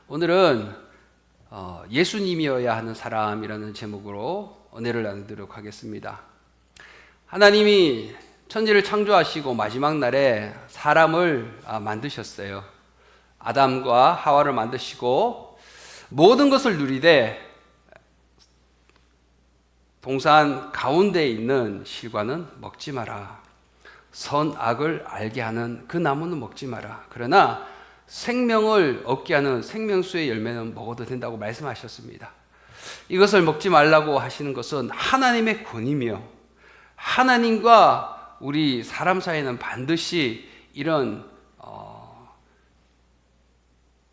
오늘은 예수님이어야 하는 사람이라는 제목으로 은혜를 나누도록 하겠습니다. 하나님이 천지를 창조하시고 마지막 날에 사람을 만드셨어요. 아담과 하와를 만드시고 모든 것을 누리되 동산 가운데에 있는 실과는 먹지 마라. 선악을 알게 하는 그 나무는 먹지 마라. 그러나 생명을 얻게 하는 생명수의 열매는 먹어도 된다고 말씀하셨습니다. 이것을 먹지 말라고 하시는 것은 하나님의 권위며 하나님과 우리 사람 사이에는 반드시 이런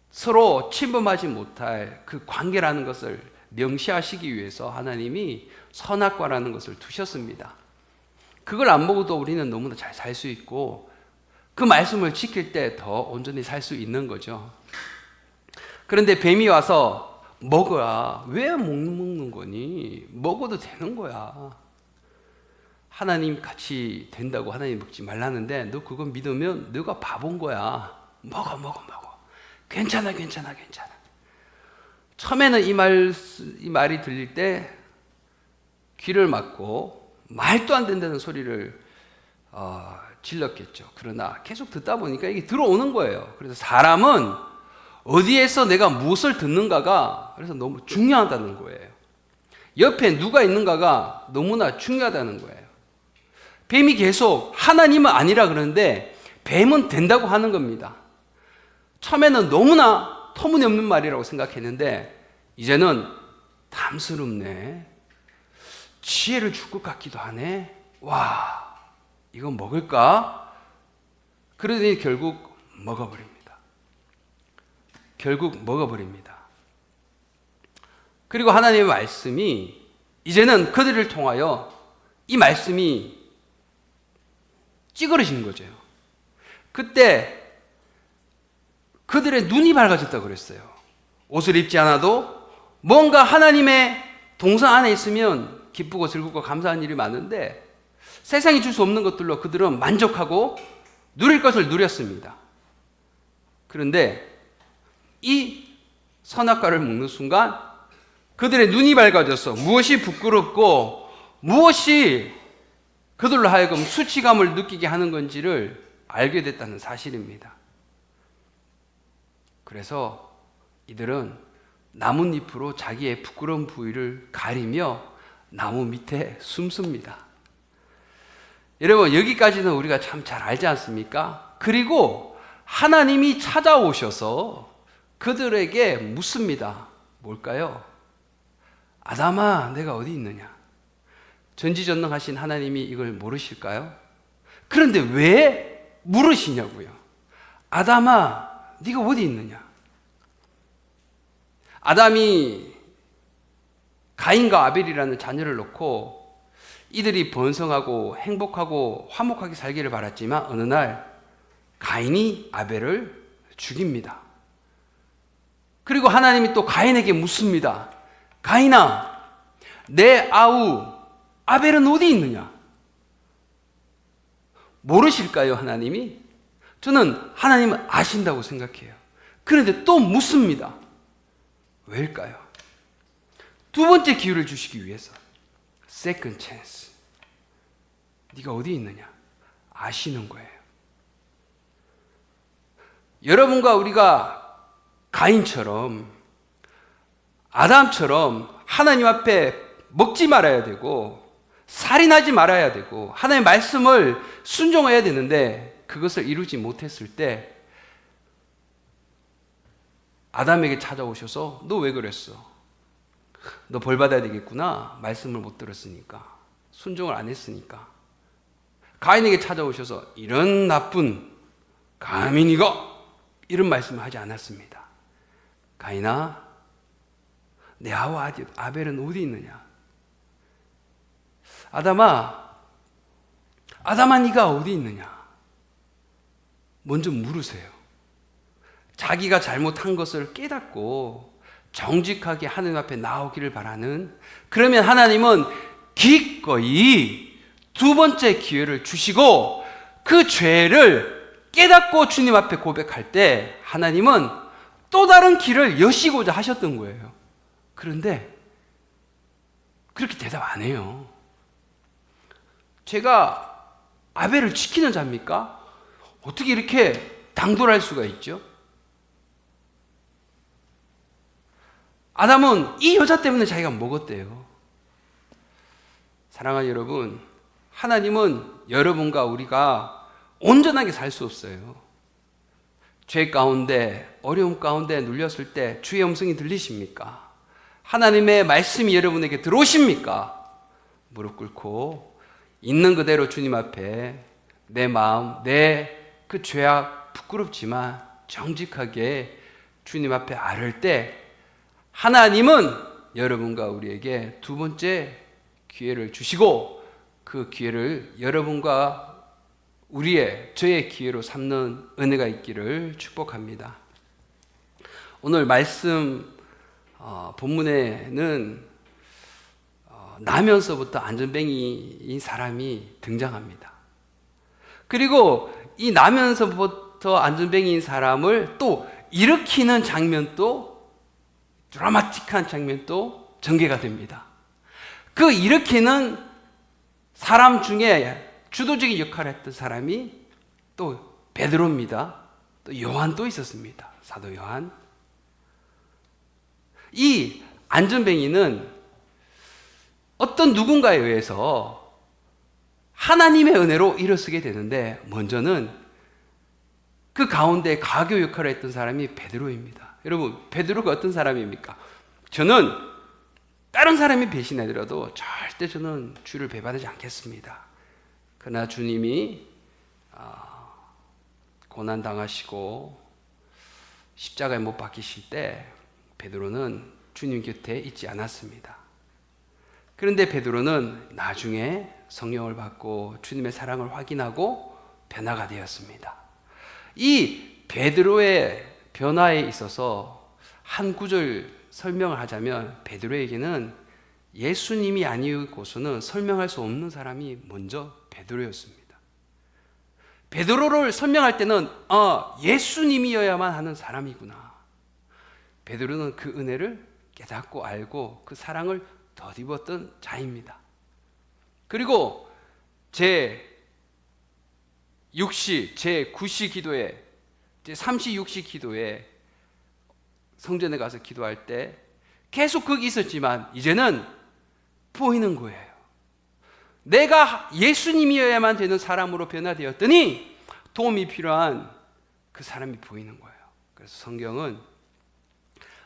서로 침범하지 못할 그 관계라는 것을 명시하시기 위해서 하나님이 선악과라는 것을 두셨습니다. 그걸 안 먹어도 우리는 너무나 잘 살 수 있고 그 말씀을 지킬 때 더 온전히 살 수 있는 거죠. 그런데 뱀이 와서 먹어라. 왜 먹는 거니? 먹어도 되는 거야. 하나님 같이 된다고 하나님 먹지 말라는데 너 그거 믿으면 너가 바본 거야. 먹어. 괜찮아. 처음에는 이 말이 들릴 때 귀를 막고 말도 안 된다는 소리를 질렀겠죠. 그러나 계속 듣다 보니까 이게 들어오는 거예요. 그래서 사람은 어디에서 내가 무엇을 듣는가가 그래서 너무 중요하다는 거예요. 옆에 누가 있는가가 너무나 중요하다는 거예요. 뱀이 계속 하나님은 아니라 그러는데 뱀은 된다고 하는 겁니다. 처음에는 너무나 터무니없는 말이라고 생각했는데 이제는 담스럽네. 지혜를 줄 것 같기도 하네. 와, 이거 먹을까? 그러더니 결국 먹어버립니다. 그리고 하나님의 말씀이 이제는 그들을 통하여 이 말씀이 찌그러지는 거죠. 그때 그들의 눈이 밝아졌다고 그랬어요. 옷을 입지 않아도 뭔가 하나님의 동산 안에 있으면 기쁘고 즐겁고 감사한 일이 많은데 세상이 줄 수 없는 것들로 그들은 만족하고 누릴 것을 누렸습니다. 그런데 이 선악과를 먹는 순간 그들의 눈이 밝아져서 무엇이 부끄럽고 무엇이 그들로 하여금 수치감을 느끼게 하는 건지를 알게 됐다는 사실입니다. 그래서 이들은 나뭇잎으로 자기의 부끄러운 부위를 가리며 나무 밑에 숨습니다. 여러분, 여기까지는 우리가 참 잘 알지 않습니까? 그리고 하나님이 찾아오셔서 그들에게 묻습니다. 뭘까요? 아담아, 내가 어디 있느냐? 전지전능하신 하나님이 이걸 모르실까요? 그런데 왜 물으시냐고요? 아담아, 네가 어디 있느냐? 아담이 가인과 아벨이라는 자녀를 놓고 이들이 번성하고 행복하고 화목하게 살기를 바랐지만 어느 날 가인이 아벨을 죽입니다. 그리고 하나님이 또 가인에게 묻습니다. 가인아, 내 아우 아벨은 어디 있느냐? 모르실까요, 하나님이? 저는 하나님은 아신다고 생각해요. 그런데 또 묻습니다. 왜일까요? 두 번째 기회를 주시기 위해서. Second chance. 네가 어디 있느냐? 아시는 거예요. 여러분과 우리가 가인처럼 아담처럼 하나님 앞에 먹지 말아야 되고 살인하지 말아야 되고 하나님의 말씀을 순종해야 되는데 그것을 이루지 못했을 때 아담에게 찾아오셔서 너 왜 그랬어? 너 벌 받아야 되겠구나. 말씀을 못 들었으니까. 순종을 안 했으니까. 가인에게 찾아오셔서 이런 나쁜 감히 네가 이런 말씀을 하지 않았습니다. 가인아, 내 아우 아벨은 어디 있느냐? 아담아 네가 어디 있느냐? 먼저 물으세요. 자기가 잘못한 것을 깨닫고 정직하게 하나님 앞에 나오기를 바라는, 그러면 하나님은 기꺼이 두 번째 기회를 주시고 그 죄를 깨닫고 주님 앞에 고백할 때 하나님은 또 다른 길을 여시고자 하셨던 거예요. 그런데 그렇게 대답 안 해요. 제가 아벨을 지키는 자입니까? 어떻게 이렇게 당돌할 수가 있죠? 아담은 이 여자 때문에 자기가 먹었대요. 사랑하는 여러분, 하나님은 여러분과 우리가 온전하게 살 수 없어요. 죄 가운데, 어려움 가운데 눌렸을 때 주의 음성이 들리십니까? 하나님의 말씀이 여러분에게 들어오십니까? 무릎 꿇고 있는 그대로 주님 앞에 내 마음, 내 그 죄악 부끄럽지만 정직하게 주님 앞에 아를 때 하나님은 여러분과 우리에게 두 번째 기회를 주시고 그 기회를 여러분과 저의 기회로 삼는 은혜가 있기를 축복합니다. 오늘 말씀 본문에는 나면서부터 안전뱅이인 사람이 등장합니다. 그리고 이 나면서부터 안전뱅이인 사람을 또 일으키는 장면도, 드라마틱한 장면도 전개가 됩니다. 그 일으키는 사람 중에 주도적인 역할을 했던 사람이 또 베드로입니다. 또 요한도 있었습니다. 사도 요한. 이 안전뱅이는 어떤 누군가에 의해서 하나님의 은혜로 일어서게 되는데, 먼저는 그 가운데 가교 역할을 했던 사람이 베드로입니다. 여러분, 베드로가 어떤 사람입니까? 저는 다른 사람이 배신해더라도 절대 저는 주를 배반하지 않겠습니다. 그러나 주님이 고난당하시고 십자가에 못 박히실 때 베드로는 주님 곁에 있지 않았습니다. 그런데 베드로는 나중에 성령을 받고 주님의 사랑을 확인하고 변화가 되었습니다. 이 베드로의 변화에 있어서 한 구절 설명을 하자면, 베드로에게는 예수님이 아니고서는 설명할 수 없는 사람이 먼저 베드로였습니다. 베드로를 설명할 때는 예수님이어야만 하는 사람이구나. 베드로는 그 은혜를 깨닫고 알고 그 사랑을 덧입었던 자입니다. 그리고 제6시, 제9시 기도에, 제3시, 6시 기도에 성전에 가서 기도할 때 계속 거기 있었지만 이제는 보이는 거예요. 내가 예수님이어야만 되는 사람으로 변화되었더니 도움이 필요한 그 사람이 보이는 거예요. 그래서 성경은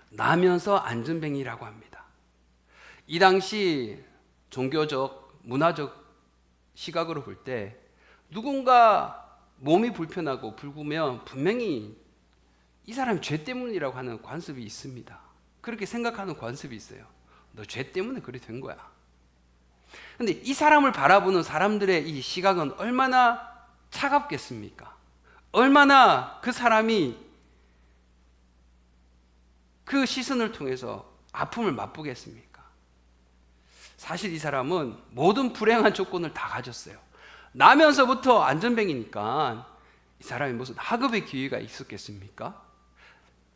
나면서 안전뱅이라고 합니다. 이 당시 종교적, 문화적 시각으로 볼 때 누군가 몸이 불편하고 붉으면 분명히 이 사람이 죄 때문이라고 하는 관습이 있습니다. 그렇게 생각하는 관습이 있어요. 너 죄 때문에 그래 된 거야. 근데 이 사람을 바라보는 사람들의 이 시각은 얼마나 차갑겠습니까? 얼마나 그 사람이 그 시선을 통해서 아픔을 맛보겠습니까? 사실 이 사람은 모든 불행한 조건을 다 가졌어요. 나면서부터 안전뱅이니까 이 사람이 무슨 학업의 기회가 있었겠습니까?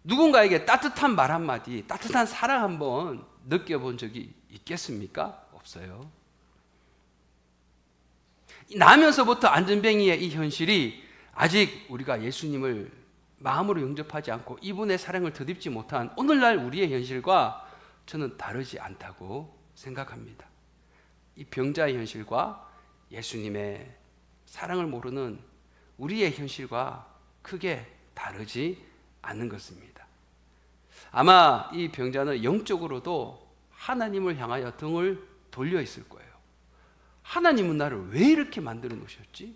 누군가에게 따뜻한 말 한마디, 따뜻한 사랑 한번 느껴본 적이 있겠습니까? 없어요. 나면서부터 안전뱅이의 이 현실이 아직 우리가 예수님을 마음으로 영접하지 않고 이분의 사랑을 덧입지 못한 오늘날 우리의 현실과 저는 다르지 않다고 생각합니다. 이 병자의 현실과 예수님의 사랑을 모르는 우리의 현실과 크게 다르지 않는 것입니다. 아마 이 병자는 영적으로도 하나님을 향하여 등을 돌려 있을 거예요. 하나님은 나를 왜 이렇게 만들어 놓으셨지?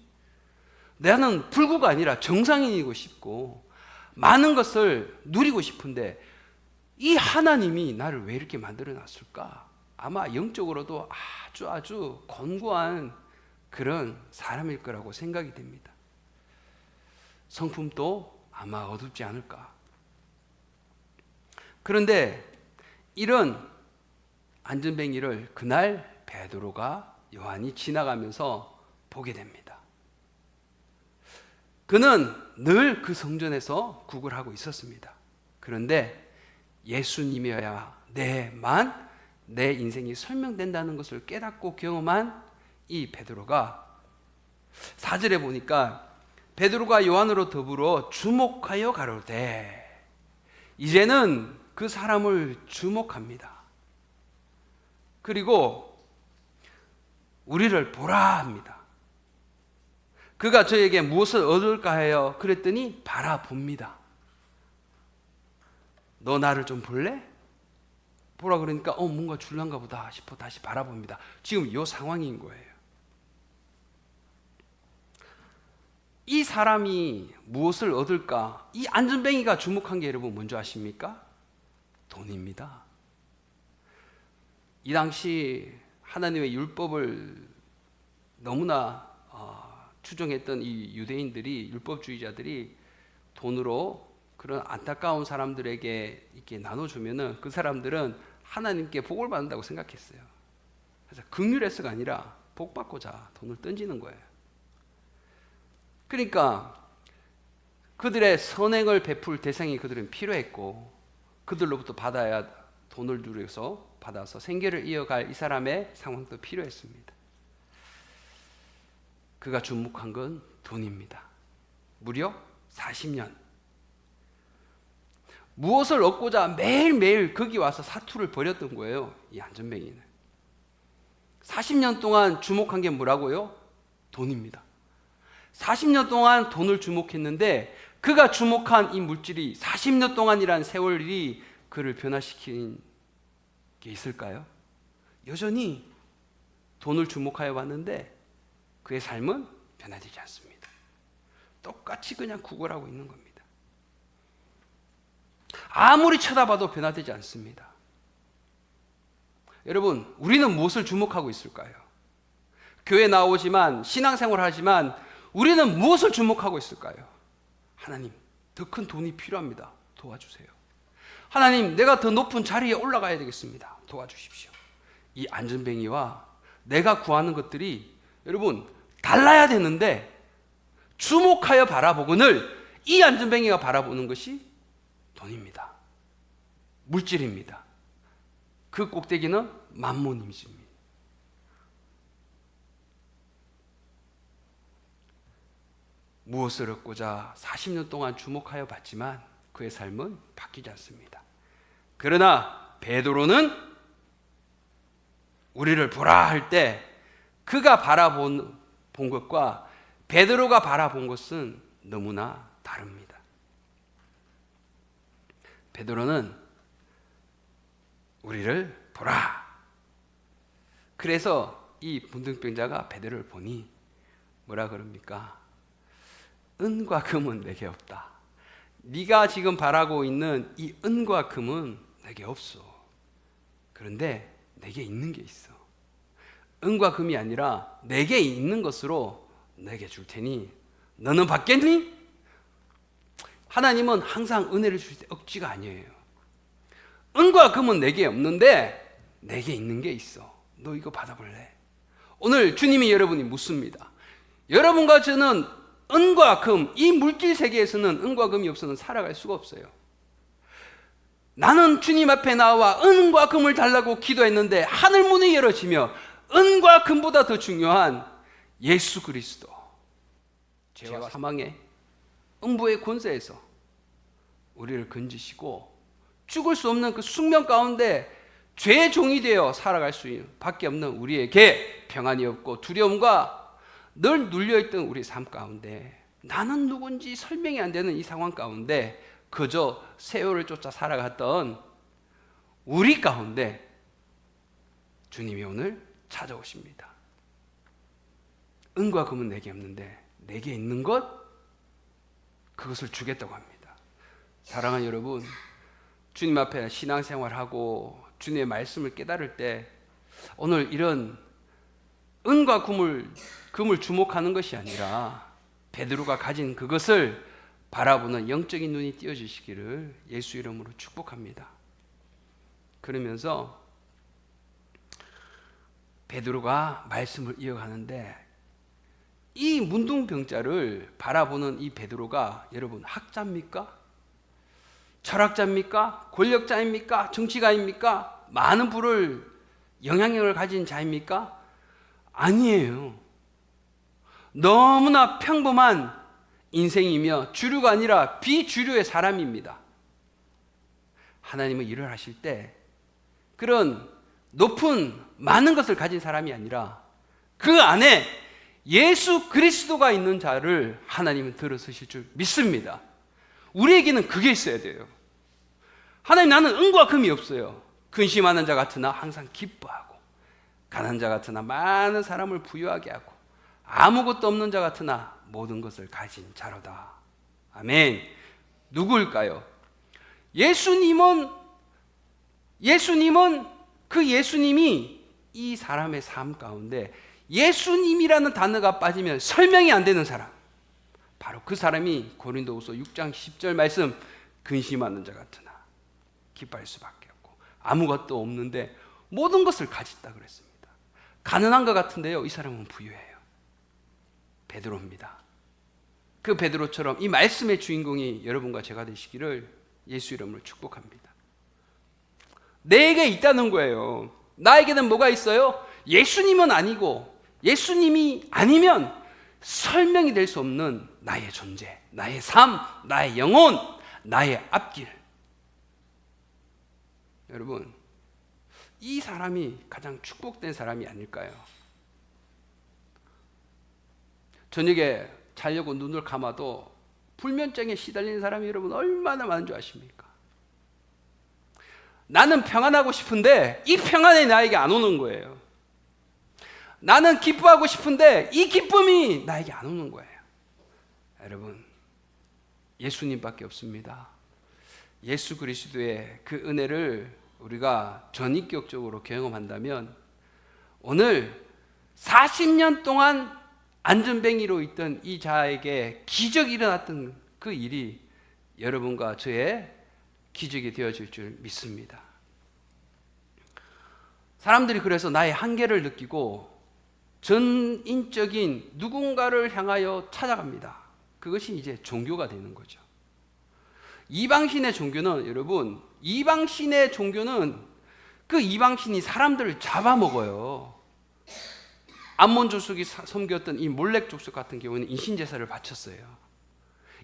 나는 불구가 아니라 정상인이고 싶고 많은 것을 누리고 싶은데 이 하나님이 나를 왜 이렇게 만들어 놨을까? 아마 영적으로도 아주 권고한 그런 사람일 거라고 생각이 됩니다. 성품도 아마 어둡지 않을까. 그런데 이런 안전뱅이를 그날 베드로가 요한이 지나가면서 보게 됩니다. 그는 늘 그 성전에서 구걸하고 있었습니다. 그런데 예수님이어야 내 인생이 설명된다는 것을 깨닫고 경험한 이 베드로가 4절에 보니까 베드로가 요한으로 더불어 주목하여 가로되, 이제는 그 사람을 주목합니다. 그리고 우리를 보라 합니다. 그가 저에게 무엇을 얻을까 하여 그랬더니 바라봅니다. 너 나를 좀 볼래? 보라 그러니까 뭔가 줄란가 보다 싶어 다시 바라봅니다. 지금 이 상황인 거예요. 이 사람이 무엇을 얻을까? 이 안전뱅이가 주목한 게 여러분 뭔지 아십니까? 돈입니다. 이 당시 하나님의 율법을 너무나 추종했던 이 유대인들이, 율법주의자들이 돈으로 그런 안타까운 사람들에게 이렇게 나눠주면은 그 사람들은 하나님께 복을 받는다고 생각했어요. 그래서 긍휼해서가 아니라 복 받고자 돈을 던지는 거예요. 그러니까 그들의 선행을 베풀 대상이 그들은 필요했고, 그들로부터 받아야 돈을 누려서 받아서 생계를 이어갈 이 사람의 상황도 필요했습니다. 그가 주목한 건 돈입니다. 무려 40년. 무엇을 얻고자 매일매일 거기 와서 사투를 벌였던 거예요, 이 안전뱅이는. 40년 동안 주목한 게 뭐라고요? 돈입니다. 40년 동안 돈을 주목했는데 그가 주목한 이 물질이 40년 동안이란 세월이 그를 변화시킨 게 있을까요? 여전히 돈을 주목하여 왔는데 그의 삶은 변화되지 않습니다. 똑같이 그냥 구걸하고 있는 겁니다. 아무리 쳐다봐도 변화되지 않습니다. 여러분, 우리는 무엇을 주목하고 있을까요? 교회 나오지만, 신앙생활 하지만 우리는 무엇을 주목하고 있을까요? 하나님, 더 큰 돈이 필요합니다. 도와주세요. 하나님, 내가 더 높은 자리에 올라가야 되겠습니다. 도와주십시오. 이 안전뱅이와 내가 구하는 것들이 여러분 달라야 되는데, 주목하여 바라보거늘 이 안전뱅이가 바라보는 것이 돈입니다. 물질입니다. 그 꼭대기는 만몬입니다. 무엇을 얻고자 40년 동안 주목하여 봤지만 그의 삶은 바뀌지 않습니다. 그러나 베드로는 우리를 보라 할 때 그가 바라본 것과 베드로가 바라본 것은 너무나 다릅니다. 베드로는 우리를 보라. 그래서 이 문둥병자가 베드로를 보니 뭐라 그럽니까? 은과 금은 내게 없다. 네가 지금 바라고 있는 이 은과 금은 내게 없어. 그런데 내게 있는 게 있어. 은과 금이 아니라 내게 있는 것으로 내게 줄 테니 너는 받겠니? 하나님은 항상 은혜를 주실 때 억지가 아니에요. 은과 금은 내게 없는데 내게 있는 게 있어. 너 이거 받아볼래? 오늘 주님이 여러분이 묻습니다. 여러분과 저는 은과 금, 이 물질 세계에서는 은과 금이 없어서는 살아갈 수가 없어요. 나는 주님 앞에 나와 은과 금을 달라고 기도했는데 하늘 문이 열어지며 은과 금보다 더 중요한 예수 그리스도, 죄와 사망의 음부의 권세에서 우리를 건지시고 죽을 수 없는 그 숙명 가운데 죄의 종이 되어 살아갈 수 밖에 없는 우리에게 평안이 없고 두려움과 늘 눌려있던 우리 삶 가운데 나는 누군지 설명이 안 되는 이 상황 가운데 그저 세월을 쫓아 살아갔던 우리 가운데 주님이 오늘 찾아오십니다. 은과 금은 내게 없는데 내게 있는 것, 그것을 주겠다고 합니다. 사랑하는 여러분, 주님 앞에 신앙생활하고 주님의 말씀을 깨달을 때 오늘 이런 은과 금을 주목하는 것이 아니라 베드로가 가진 그것을 바라보는 영적인 눈이 띄어지시기를 예수 이름으로 축복합니다. 그러면서 베드로가 말씀을 이어가는데 이 문둥병자를 바라보는 이 베드로가 여러분 학자입니까? 철학자입니까? 권력자입니까? 정치가입니까? 많은 부를 영향력을 가진 자입니까? 아니에요. 너무나 평범한 인생이며 주류가 아니라 비주류의 사람입니다. 하나님은 일을 하실 때 그런 높은 많은 것을 가진 사람이 아니라 그 안에 예수 그리스도가 있는 자를 하나님은 들어서실 줄 믿습니다. 우리에게는 그게 있어야 돼요. 하나님, 나는 은과 금이 없어요. 근심하는 자 같으나 항상 기뻐하고, 가난한 자 같으나 많은 사람을 부유하게 하고, 아무것도 없는 자 같으나 모든 것을 가진 자로다. 아멘. 누구일까요? 예수님은 그 예수님이 이 사람의 삶 가운데 예수님이라는 단어가 빠지면 설명이 안 되는 사람, 바로 그 사람이 고린도후서 6장 10절 말씀, 근심하는 자 같으나 기뻐할 수밖에 없고 아무것도 없는데 모든 것을 가졌다 그랬습니다. 가난한 것 같은데요, 이 사람은 부유해요. 베드로입니다. 그 베드로처럼 이 말씀의 주인공이 여러분과 제가 되시기를 예수 이름으로 축복합니다. 내게 있다는 거예요. 나에게는 뭐가 있어요? 예수님은 아니고, 예수님이 아니면 설명이 될 수 없는 나의 존재, 나의 삶, 나의 영혼, 나의 앞길. 여러분, 이 사람이 가장 축복된 사람이 아닐까요? 저녁에 자려고 눈을 감아도 불면증에 시달리는 사람이 여러분 얼마나 많은 줄 아십니까? 나는 평안하고 싶은데 이 평안이 나에게 안 오는 거예요. 나는 기뻐하고 싶은데 이 기쁨이 나에게 안 오는 거예요. 여러분, 예수님밖에 없습니다. 예수 그리스도의 그 은혜를 우리가 전인격적으로 경험한다면 오늘 40년 동안 안전뱅이로 있던 이 자에게 기적이 일어났던 그 일이 여러분과 저의 기적이 되어질 줄 믿습니다. 사람들이 그래서 나의 한계를 느끼고 전인적인 누군가를 향하여 찾아갑니다. 그것이 이제 종교가 되는 거죠. 이방신의 종교는, 여러분, 이방신의 종교는 그 이방신이 사람들을 잡아먹어요. 암몬 족속이 섬겼던 이 몰렉 족속 같은 경우는 인신제사를 바쳤어요.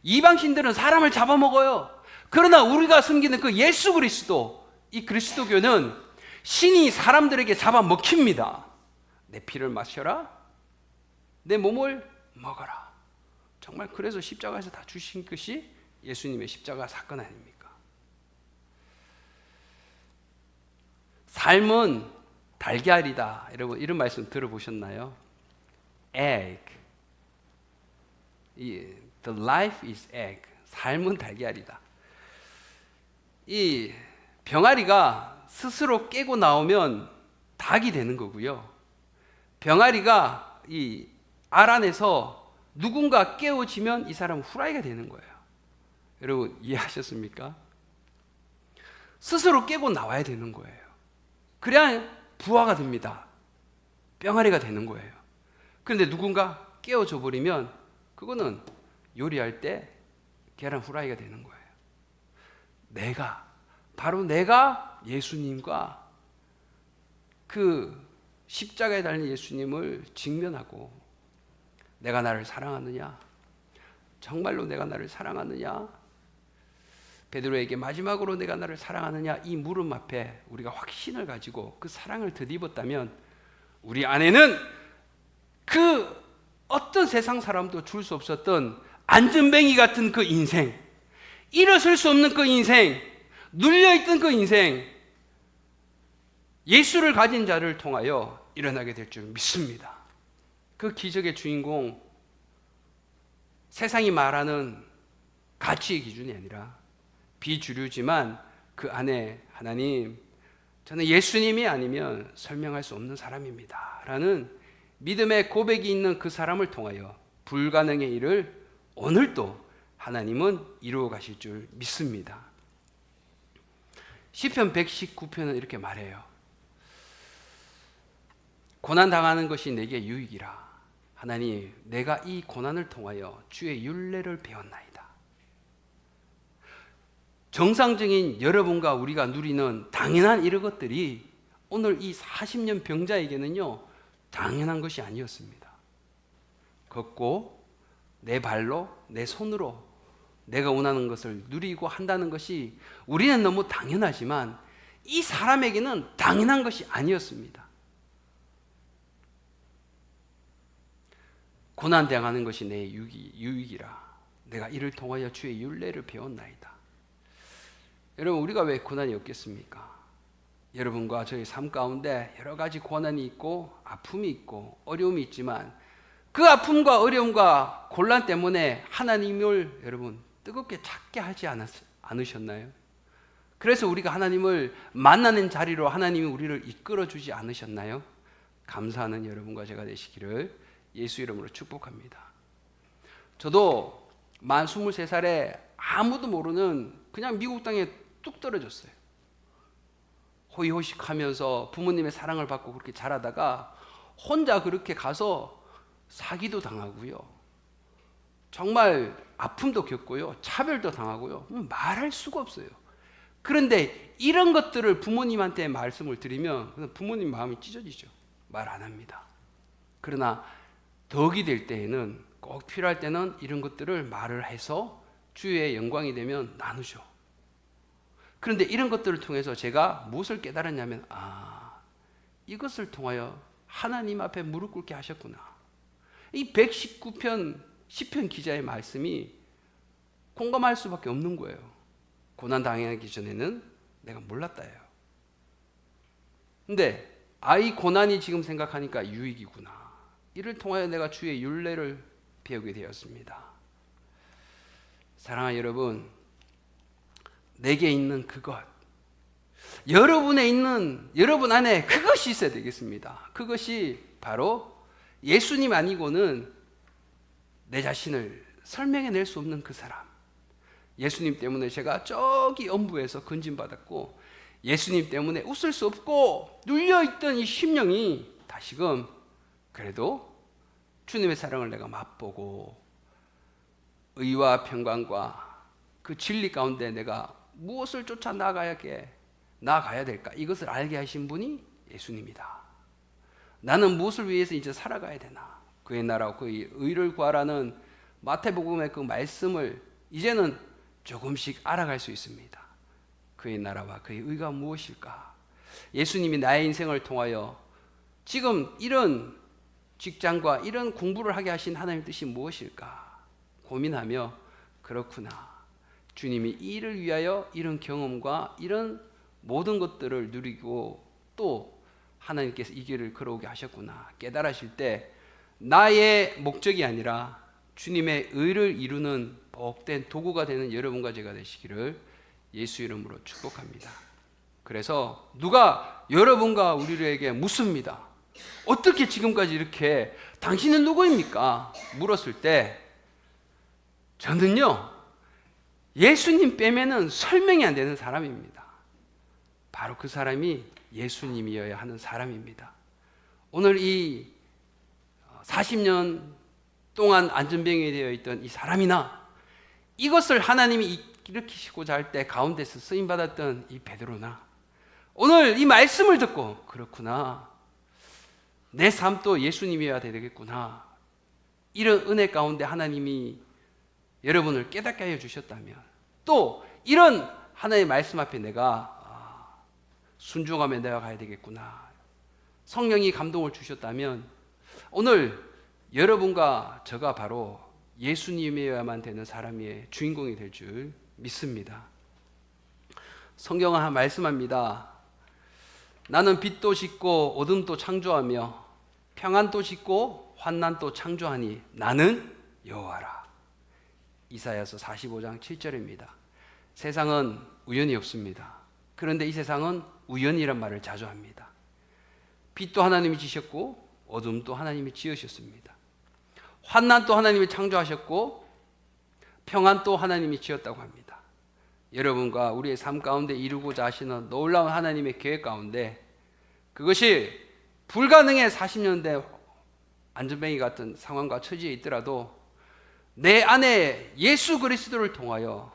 이방신들은 사람을 잡아먹어요. 그러나 우리가 섬기는 그 예수 그리스도, 이 그리스도교는 신이 사람들에게 잡아먹힙니다. 내 피를 마셔라, 내 몸을 먹어라. 정말 그래서 십자가에서 다 주신 것이 예수님의 십자가 사건 아닙니까? 삶은 달걀이다. 여러분, 이런 말씀 들어보셨나요? Egg. The life is egg. 삶은 달걀이다. 이 병아리가 스스로 깨고 나오면 닭이 되는 거고요. 병아리가 이 알 안에서 누군가 깨워지면 이 사람은 후라이가 되는 거예요. 여러분, 이해하셨습니까? 스스로 깨고 나와야 되는 거예요. 그래야 부화가 됩니다. 병아리가 되는 거예요. 그런데 누군가 깨워줘 버리면 그거는 요리할 때 계란 후라이가 되는 거예요. 바로 내가 예수님과 그 십자가에 달린 예수님을 직면하고, 내가 나를 사랑하느냐? 정말로 내가 나를 사랑하느냐? 베드로에게 마지막으로 내가 나를 사랑하느냐? 이 물음 앞에 우리가 확신을 가지고 그 사랑을 덧입었다면 우리 안에는 그 어떤 세상 사람도 줄 수 없었던 안전뱅이 같은 그 인생, 일어설 수 없는 그 인생, 눌려있던 그 인생, 예수를 가진 자를 통하여 일어나게 될 줄 믿습니다. 그 기적의 주인공, 세상이 말하는 가치의 기준이 아니라 비주류지만 그 안에 하나님, 저는 예수님이 아니면 설명할 수 없는 사람입니다 라는 믿음의 고백이 있는 그 사람을 통하여 불가능의 일을 오늘도 하나님은 이루어 가실 줄 믿습니다. 시편 119편은 이렇게 말해요. 고난당하는 것이 내게 유익이라. 하나님, 내가 이 고난을 통하여 주의 율례를 배웠나이다. 정상적인 여러분과 우리가 누리는 당연한 이런 것들이 오늘 이 40년 병자에게는요, 당연한 것이 아니었습니다. 걷고 내 발로, 내 손으로 내가 원하는 것을 누리고 한다는 것이 우리는 너무 당연하지만 이 사람에게는 당연한 것이 아니었습니다. 고난 당하는 것이 내 유익이라 내가 이를 통하여 주의 율례를 배웠나이다. 여러분, 우리가 왜 고난이 없겠습니까? 여러분과 저의 삶 가운데 여러 가지 고난이 있고 아픔이 있고 어려움이 있지만 그 아픔과 어려움과 곤란 때문에 하나님을 여러분 뜨겁게 찾게 하지 않으셨나요? 그래서 우리가 하나님을 만나는 자리로 하나님이 우리를 이끌어 주지 않으셨나요? 감사하는 여러분과 제가 되시기를 예수 이름으로 축복합니다. 저도 만 23살에 아무도 모르는 그냥 미국 땅에 뚝 떨어졌어요. 호의호식하면서 부모님의 사랑을 받고 그렇게 자라다가 혼자 그렇게 가서 사기도 당하고요. 정말 아픔도 겪고요. 차별도 당하고요. 말할 수가 없어요. 그런데 이런 것들을 부모님한테 말씀을 드리면 부모님 마음이 찢어지죠. 말 안 합니다. 그러나 덕이 될 때에는 꼭 필요할 때는 이런 것들을 말을 해서 주의 영광이 되면 나누죠. 그런데 이런 것들을 통해서 제가 무엇을 깨달았냐면 이것을 통하여 하나님 앞에 무릎 꿇게 하셨구나. 이 119편 시편 기자의 말씀이 공감할 수밖에 없는 거예요. 고난 당하기 전에는 내가 몰랐다예요. 근데 이 고난이 지금 생각하니까 유익이구나. 이를 통하여 내가 주의 율례를 배우게 되었습니다. 사랑하는 여러분, 내게 있는 그것, 여러분에 있는 여러분 안에 그것이 있어야 되겠습니다. 그것이 바로 예수님 아니고는 내 자신을 설명해낼 수 없는 그 사람. 예수님 때문에 제가 저기 엄부에서 건진받았고 예수님 때문에 웃을 수 없고 눌려있던 이 심령이 다시금 그래도 주님의 사랑을 내가 맛보고 의와 평강과 그 진리 가운데 내가 무엇을 쫓아 나가야 될까? 이것을 알게 하신 분이 예수님이다. 나는 무엇을 위해서 이제 살아가야 되나? 그의 나라와 그의 의를 구하라는 마태복음의 그 말씀을 이제는 조금씩 알아갈 수 있습니다. 그의 나라와 그의 의가 무엇일까? 예수님이 나의 인생을 통하여 지금 이런 직장과 이런 공부를 하게 하신 하나님의 뜻이 무엇일까? 고민하며 그렇구나. 주님이 이 일을 위하여 이런 경험과 이런 모든 것들을 누리고 또 하나님께서 이 길을 걸어오게 하셨구나. 깨달으실 때 나의 목적이 아니라 주님의 의를 이루는 복된 도구가 되는 여러분과 제가 되시기를 예수 이름으로 축복합니다. 그래서 누가 여러분과 우리에게 묻습니다. 어떻게 지금까지 이렇게 당신은 누구입니까? 물었을 때 저는요, 예수님 빼면은 설명이 안 되는 사람입니다. 바로 그 사람이 예수님이어야 하는 사람입니다. 오늘 이 40년 동안 안전병이 되어 있던 이 사람이나 이것을 하나님이 일으키시고자 할 때 가운데서 쓰임받았던 이 베드로나 오늘 이 말씀을 듣고 그렇구나. 내 삶도 예수님이어야 되겠구나. 이런 은혜 가운데 하나님이 여러분을 깨닫게 하여 주셨다면 또 이런 하나님의 말씀 앞에 내가 순종하며 내가 가야 되겠구나. 성령이 감동을 주셨다면 오늘 여러분과 저가 바로 예수님이어야만 되는 사람의 주인공이 될 줄 믿습니다. 성경은 말씀합니다. 나는 빛도 짓고 어둠도 창조하며 평안도 짓고 환난도 창조하니 나는 여호와라. 이사야서 45장 7절입니다. 세상은 우연이 없습니다. 그런데 이 세상은 우연이란 말을 자주 합니다. 빛도 하나님이 지셨고 어둠도 하나님이 지으셨습니다. 환난도 하나님이 창조하셨고 평안도 하나님이 지었다고 합니다. 여러분과 우리의 삶 가운데 이루고자 하시는 놀라운 하나님의 계획 가운데 그것이 불가능의 40년대 안전뱅이 같은 상황과 처지에 있더라도 내 안에 예수 그리스도를 통하여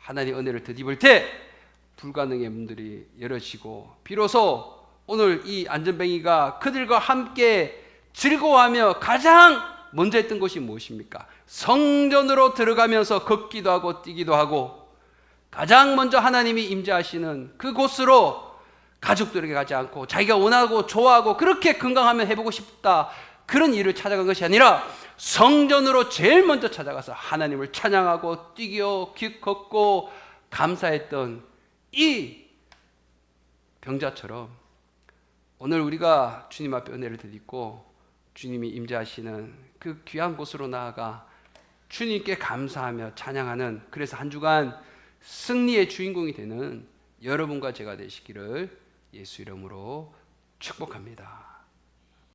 하나님 은혜를 덧입을 때 불가능의 문들이 열어지고 비로소 오늘 이 안전뱅이가 그들과 함께 즐거워하며 가장 먼저 했던 것이 무엇입니까? 성전으로 들어가면서 걷기도 하고 뛰기도 하고 가장 먼저 하나님이 임재하시는 그곳으로 가족들에게 가지 않고 자기가 원하고 좋아하고 그렇게 건강하면 해보고 싶다 그런 일을 찾아간 것이 아니라 성전으로 제일 먼저 찾아가서 하나님을 찬양하고 뛰고 걷고 감사했던 이 병자처럼 오늘 우리가 주님 앞에 은혜를 드리고 주님이 임재하시는 그 귀한 곳으로 나아가 주님께 감사하며 찬양하는, 그래서 한 주간 승리의 주인공이 되는 여러분과 제가 되시기를 예수 이름으로 축복합니다.